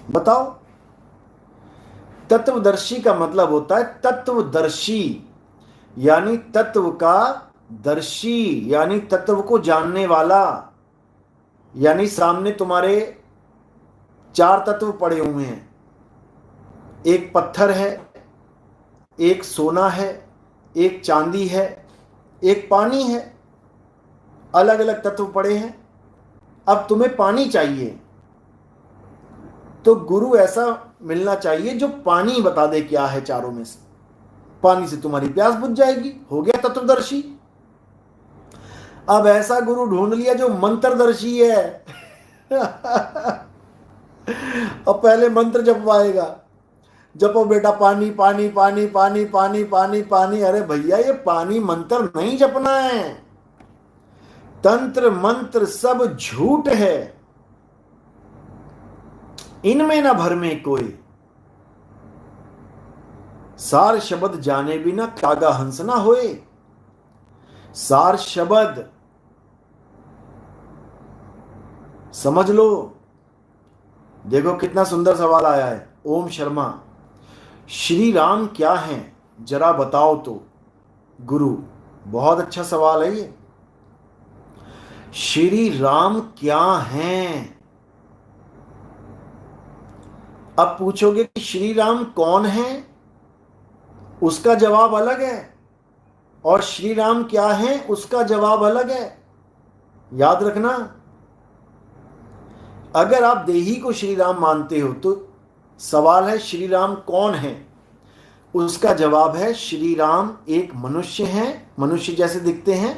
बताओ। तत्वदर्शी का मतलब होता है तत्वदर्शी, यानी तत्व का दर्शी, यानी तत्व को जानने वाला। यानी सामने तुम्हारे चार तत्व पड़े हुए हैं, एक पत्थर है, एक सोना है, एक चांदी है, एक पानी है। अलग अलग तत्व पड़े हैं। अब तुम्हें पानी चाहिए, तो गुरु ऐसा मिलना चाहिए जो पानी बता दे क्या है चारों में से। पानी से तुम्हारी प्यास बुझ जाएगी, हो गया तत्वदर्शी। अब ऐसा गुरु ढूंढ लिया जो मंत्रदर्शी है। अब पहले मंत्र जपवाएगा, जपो बेटा पानी पानी पानी पानी पानी पानी पानी। अरे भैया ये पानी मंत्र नहीं जपना है। तंत्र मंत्र सब झूठ है, इनमें न भर में कोई। सार शब्द जाने बिना कागा हंस ना होए। सार शब्द समझ लो। देखो कितना सुंदर सवाल आया है। ओम शर्मा, श्री राम क्या हैं जरा बताओ तो। गुरु, बहुत अच्छा सवाल है ये। श्री राम क्या हैं? अब पूछोगे कि श्री राम कौन है, उसका जवाब अलग है, और श्री राम क्या है उसका जवाब अलग है। याद रखना। अगर आप देही को श्री राम मानते हो तो सवाल है श्री राम कौन है, उसका जवाब है श्री राम एक मनुष्य हैं, मनुष्य जैसे दिखते हैं,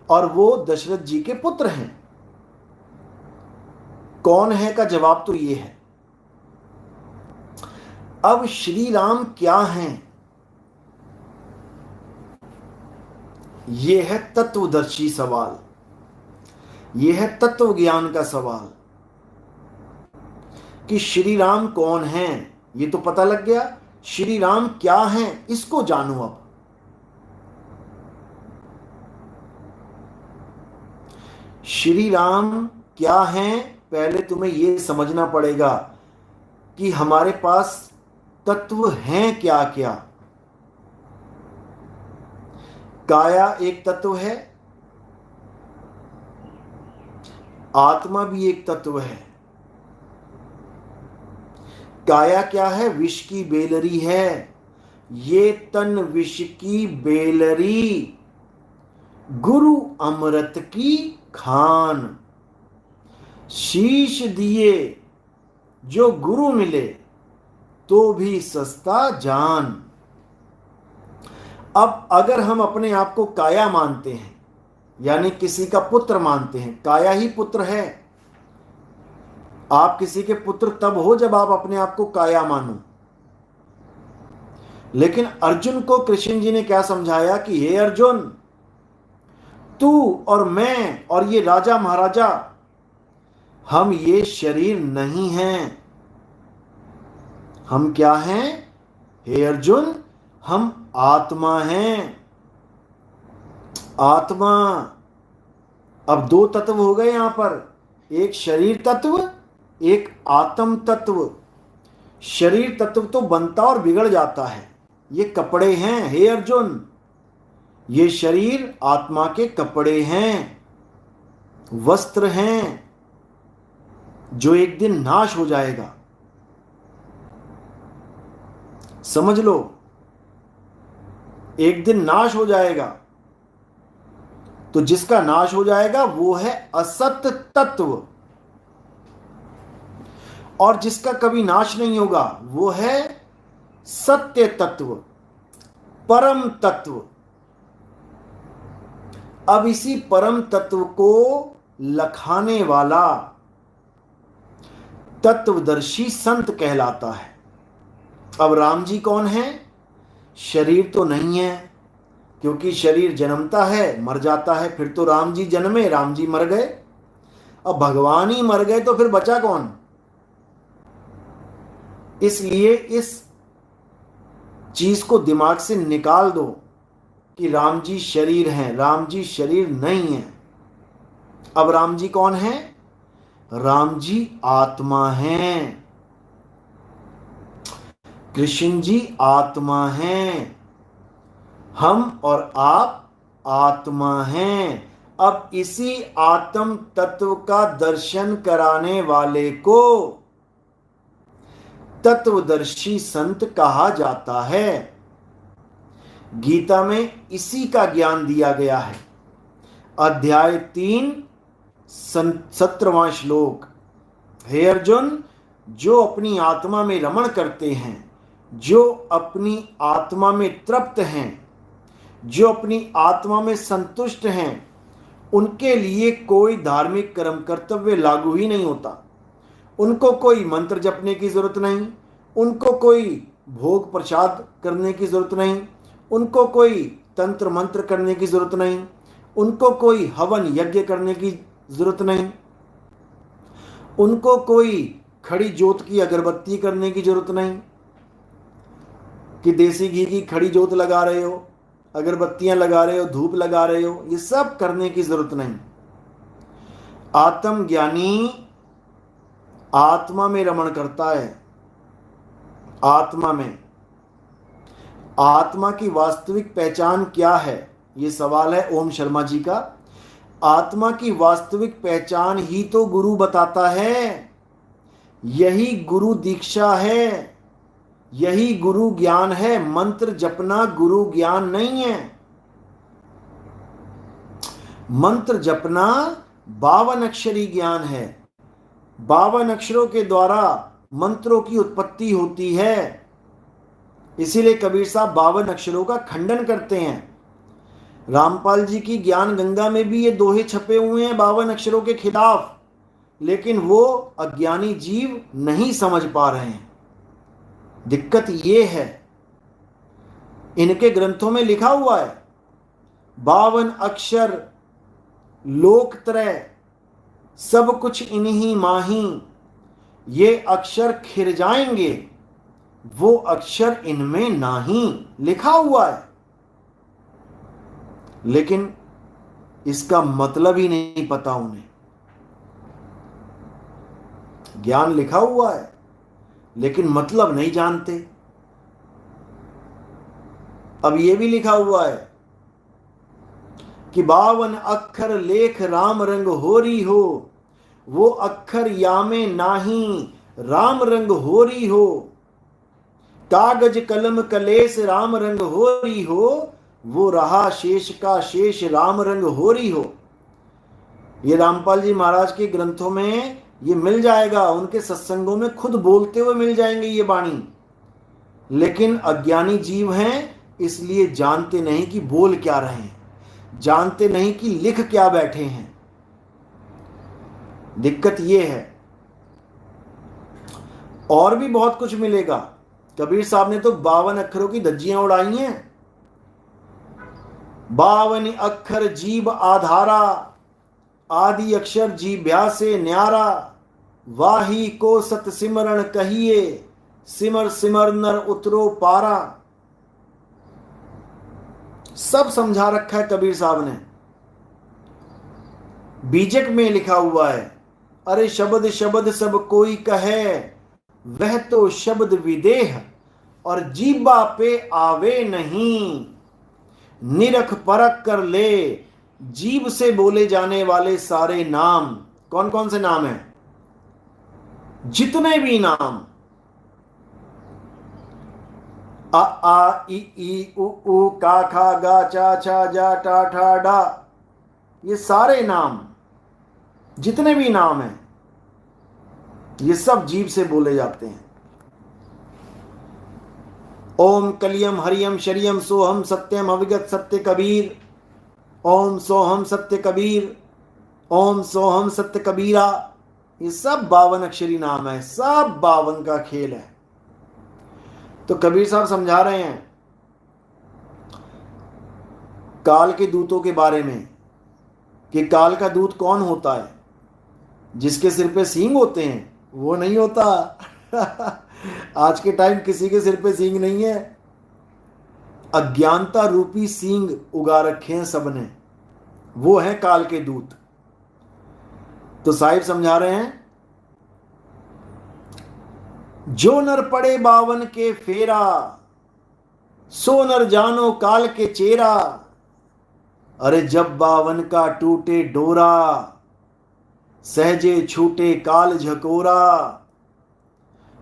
और वो दशरथ जी के पुत्र हैं। कौन है का जवाब तो ये है। अब श्री राम क्या हैं, ये है तत्वदर्शी सवाल, ये है तत्व ज्ञान का सवाल कि श्री राम कौन हैं। ये तो पता लग गया। श्री राम क्या हैं, इसको जानो। अब श्री राम क्या हैं, पहले तुम्हें यह समझना पड़ेगा कि हमारे पास तत्व हैं क्या क्या। काया एक तत्व है, आत्मा भी एक तत्व है। काया क्या है? विष की बेलरी है। ये तन विष की बेलरी, गुरु अमृत की खान। शीश दिए जो गुरु मिले, तो भी सस्ता जान। अब अगर हम अपने आप को काया मानते हैं, यानी किसी का पुत्र मानते हैं, काया ही पुत्र है। आप किसी के पुत्र तब हो जब आप अपने आप को काया मानो। लेकिन अर्जुन को कृष्ण जी ने क्या समझाया कि हे अर्जुन, तू और मैं और ये राजा महाराजा, हम ये शरीर नहीं हैं। हम क्या हैं हे अर्जुन? हम आत्मा हैं। आत्मा। अब दो तत्व हो गए यहां पर, एक शरीर तत्व, एक आत्म तत्व। शरीर तत्व तो बनता और बिगड़ जाता है, ये कपड़े हैं हे अर्जुन। ये शरीर आत्मा के कपड़े हैं, वस्त्र हैं, जो एक दिन नाश हो जाएगा। समझ लो, एक दिन नाश हो जाएगा। तो जिसका नाश हो जाएगा वो है असत तत्व, और जिसका कभी नाश नहीं होगा वो है सत्य तत्व, परम तत्व। अब इसी परम तत्व को लखाने वाला तत्वदर्शी संत कहलाता है। अब राम जी कौन है? शरीर तो नहीं है, क्योंकि शरीर जन्मता है मर जाता है, फिर तो राम जी जन्मे राम जी मर गए। अब भगवान ही मर गए तो फिर बचा कौन? इसलिए इस चीज को दिमाग से निकाल दो कि राम जी शरीर हैं। राम जी शरीर नहीं है। अब राम जी कौन है? राम जी आत्मा हैं। कृष्ण जी आत्मा हैं, हम और आप आत्मा हैं। अब इसी आत्म तत्व का दर्शन कराने वाले को तत्वदर्शी संत कहा जाता है। गीता में इसी का ज्ञान दिया गया है। अध्याय 3 17वां श्लोक। हे अर्जुन, जो अपनी आत्मा में रमण करते हैं, जो अपनी आत्मा में तृप्त हैं, जो अपनी आत्मा में संतुष्ट हैं, उनके लिए कोई धार्मिक कर्म कर्तव्य लागू ही नहीं होता। उनको कोई मंत्र जपने की जरूरत नहीं, उनको कोई भोग प्रसाद करने की जरूरत नहीं, उनको कोई तंत्र मंत्र करने की जरूरत नहीं, उनको कोई हवन यज्ञ करने की जरूरत नहीं, उनको कोई खड़ी जोत की अगरबत्ती करने की जरूरत नहीं कि देसी घी की खड़ी जोत लगा रहे हो, अगरबत्तियां लगा रहे हो, धूप लगा रहे हो, ये सब करने की जरूरत नहीं। आत्मज्ञानी आत्मा में रमण करता है। आत्मा में। आत्मा की वास्तविक पहचान क्या है, ये सवाल है ओम शर्मा जी का। आत्मा की वास्तविक पहचान ही तो गुरु बताता है। यही गुरु दीक्षा है, यही गुरु ज्ञान है। मंत्र जपना गुरु ज्ञान नहीं है। मंत्र जपना 52 अक्षरी ज्ञान है। 52 अक्षरों के द्वारा मंत्रों की उत्पत्ति होती है। इसीलिए कबीर साहब 52 अक्षरों का खंडन करते हैं। रामपाल जी की ज्ञान गंगा में भी ये दोहे छपे हुए हैं 52 अक्षरों के खिलाफ, लेकिन वो अज्ञानी जीव नहीं समझ पा रहे हैं। दिक्कत ये है, इनके ग्रंथों में लिखा हुआ है 52 अक्षर लोकत्रय सब कुछ इन्हीं माही, ये अक्षर खिर जाएंगे, वो अक्षर इनमें नाही, लिखा हुआ है। लेकिन इसका मतलब ही नहीं पता उन्हें। ज्ञान लिखा हुआ है लेकिन मतलब नहीं जानते। अब यह भी लिखा हुआ है कि 52 अक्षर लेख राम रंग होरी हो, वो अक्षर यामे नाही राम रंग होरी हो। कागज कलम कलेस राम रंग होरी हो, वो रहा शेष का शेष राम रंग होरी हो। ये रामपाल जी महाराज के ग्रंथों में ये मिल जाएगा, उनके सत्संगों में खुद बोलते हुए मिल जाएंगे ये वाणी। लेकिन अज्ञानी जीव हैं, इसलिए जानते नहीं कि बोल क्या रहे हैं, जानते नहीं कि लिख क्या बैठे हैं। दिक्कत ये है। और भी बहुत कुछ मिलेगा। कबीर साहब ने तो 52 अक्षरों की धज्जियां उड़ाई हैं। 52 अक्षर जीव आधारा, आदि अक्षर जीभ्या से न्यारा। वाही को सत सिमरण कहिए, सिमर सिमर नर उतरो पारा। सब समझा रखा है कबीर साहब ने। बीजक में लिखा हुआ है, अरे शब्द शब्द सब कोई कहे, वह तो शब्द विदेह और जीबा पे आवे नहीं। निरख परख कर ले, जीव से बोले जाने वाले सारे नाम। कौन कौन से नाम हैं? जितने भी नाम, अ आ इ ई उ ऊ का खा गा चा छा जा टा ठा डा, ये सारे नाम, जितने भी नाम हैं, ये सब जीव से बोले जाते हैं। ओम कलियम हरियम शरियम सोहम सत्यम अविगत सत्य कबीर। ओम सोहम सत्य कबीर, ओम सोहम सत्य कबीरा। ये सब 52 अक्षरी नाम है, सब 52 का खेल है। तो कबीर साहब समझा रहे हैं काल के दूतों के बारे में कि काल का दूत कौन होता है? जिसके सिर पे सींग होते हैं वो नहीं होता। आज के टाइम किसी के सिर पे सींग नहीं है। अज्ञानता रूपी सींग उगा रखे हैं सबने, वो है काल के दूत। तो साहिब समझा रहे हैं जो नर पड़े बावन के फेरा, सो नर जानो काल के चेरा। अरे जब बावन का टूटे डोरा, सहजे छूटे काल झकोरा।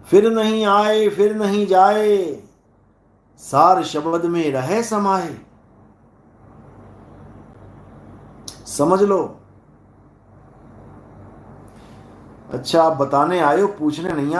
फिर नहीं आए फिर नहीं जाए, सार शब्द में रहे समाये। समझ लो। अच्छा, आप बताने आए हो, पूछने नहीं